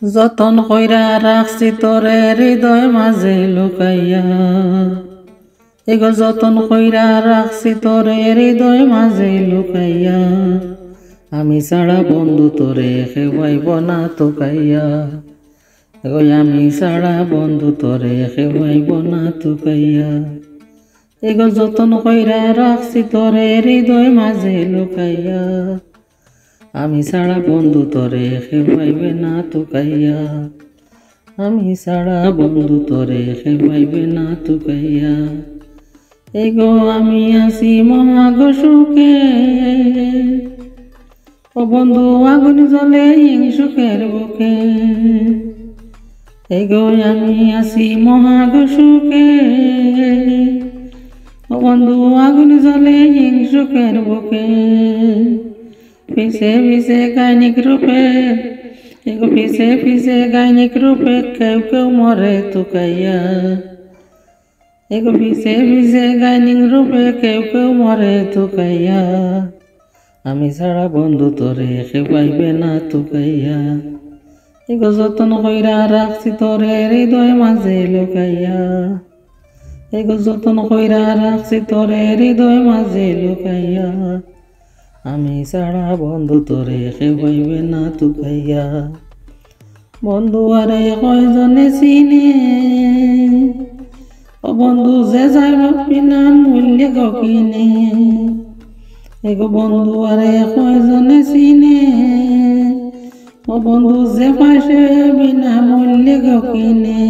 যতন কইরা রাখছি তোরে হৃদয় মাঝে লুকাইয়া, এগো যতন কইরা রাখছি তোরে হৃদয় মাঝে লুকাইয়া, আমি ছাড়া বন্ধু তোরে খেবাইব না তোকাইয়া, এগো আমি ছাড়া বন্ধু তোরে খেবাইব না তোকাইয়া, এগো যতন কইরা রাখছি তোরে হৃদয় মাঝে লুকাইয়া, আমি ছাড়া বন্ধু তোরে খেবাইবে না তোকাইয়া, আমি ছাড়া বন্ধু তোরে খেবাইবে না তোকাইয়া, এগো আমি আছি মহাগ সুখে, ও বন্ধু আগুন জ্বলে সুখের বুকে, এগো আমি আছি মহাগ সুখে, ও বন্ধু আগুন জ্বলে সুখের বুকে, পিছে পিছে গায়নিক রূপে, এগো পিছে পিছে গায়নিক রূপে কেউ কেউ মরে তুকাইয়া, এগো পিছে পিছে গায়নিক রূপে কেউ কেউ মরে তুকাইয়া, আমি ছাড়া বন্ধু তোরে খেবাইবে না তুকাইয়া, এগো যতন কইরা রাখছি তোরে হৃদয় মাঝে লুকাইয়া, এগো যতন কইরা রাখছি তোরে হৃদয় মাঝে লুকাইয়া, আমি ছাড়া বন্ধু তোরে খেবাইবে না তুকাইয়া, বন্ধু আরে কয়জনে চিনে, ও বন্ধু যে যাই ভাবি না মূল্য গকিনে, এগো বন্ধু আরে কয়জনে চিনে, ও বন্ধু যে পাশে বিনা মূল্য গকিনে,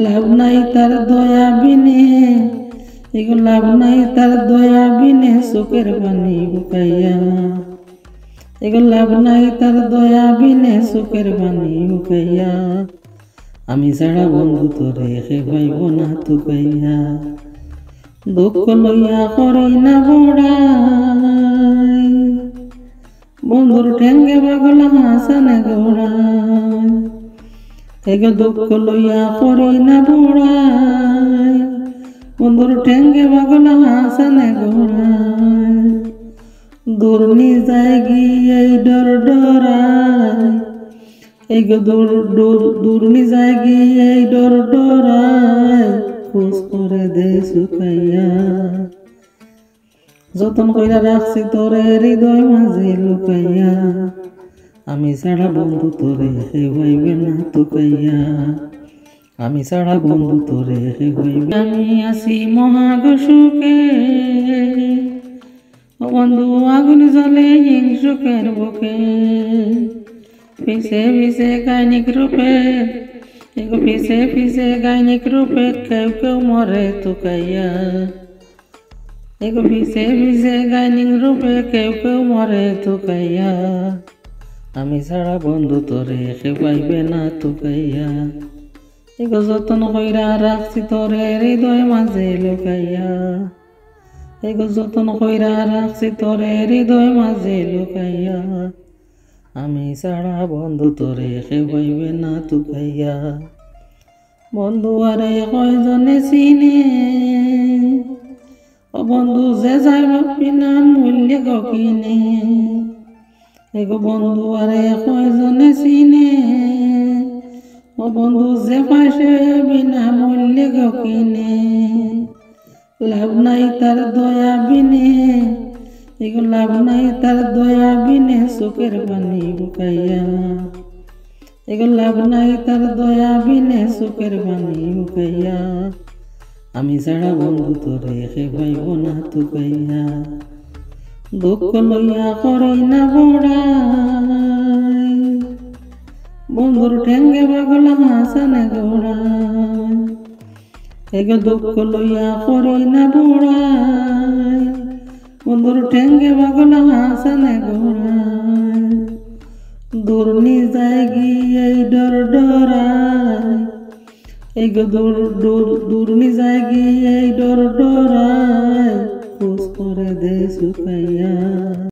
লাভ নাই তার দয়া বিনে, এগো লাভ নাই তার দয়া বিনে চোখের পানি বুকাইয়া, এগো লাভ নাই তার দয়া বিনে চোখের পানি বুকাইয়া, আমি ছাড়া বন্ধু তোরে খেবাইব না তুকাইয়া, দুঃখ লইয়া করি না বড়াই, বন্ধুর ঠেঙ্গে পাগলা হাসানে গোড়াই, এগো দুঃখ লইয়া করি না বড়াই, বন্ধুর ঠেঙ্গে পাগলা হাসানে গোড়াই, দূরনি যায় গিয়ে ডর ডরাই, এগো দূরনি যায় গিয়ে ডর ডরাই, খোঁজ করে দে শুকাইয়া, যতন কইরা রাখছি তোরে হৃদয় মাঝে লুকাইয়া, আমি ছাড়া বন্ধু তোরে খেবাইবে না তোকাইয়া, আমি ছাড়া বন্ধু তোরে খেবাইবে, আমি আছি মহাগ সুখে, ও বন্ধু আগুন জ্বলে সুখের বুকে, পিছে পিছে গায়নিক রূপে, এগো পিছে পিছে গায়নিক রূপে কেউ কেউ মরে তুকাইয়া, এগো পিছে পিছে গায়নিক রূপে কেউ কেউ মরে তুকাইয়া, আমি ছাড়া বন্ধু তোরে খেবাইবে না তুকাইয়া, এগো যতন কইরা রাখছি তোরে হৃদয় মাঝে লুকাইয়া, এগো যতন কইরা রাখছি তোরে হৃদয় মাঝে লুকাইয়া, আমি ছাড়া বন্ধু তোরে খেবাইবে না তুকাইয়া, বন্ধু আরে কয়জনে চিনে, ও বন্ধু যে যাই ভাবি না মূল্য গকিনে, এগো বন্ধু আরে কয়জনে চিনে, ও বন্ধু যে পাশে বিনা মূল্য গকিনে, লাভ নাই তার দয়া বিনে, এগো লাভ নাই তার দয়া বিনে চোখের পানি বুকাইয়া, এগো লাভ নাই তার দয়া বিনে চোখের পানি বুকাইয়া, আমি ছাড়া বন্ধু তোরে খেবাইব না তুকাইয়া, দুঃখ লইয়া করি না বড়াই, বন্ধুর ঠেঙ্গে পাগলা হাসানে গোড়াই, এগো দুঃখ লইয়া করি না বড়াই, বন্ধুর ঠেঙ্গে পাগলা হাসানে গোড়াই, দূরনি যায় গিয়ে ডর ডরাই, এগো দূরনি যায় গিয়ে ডর ডরাই, খোঁজ করে দে শুকাইয়া।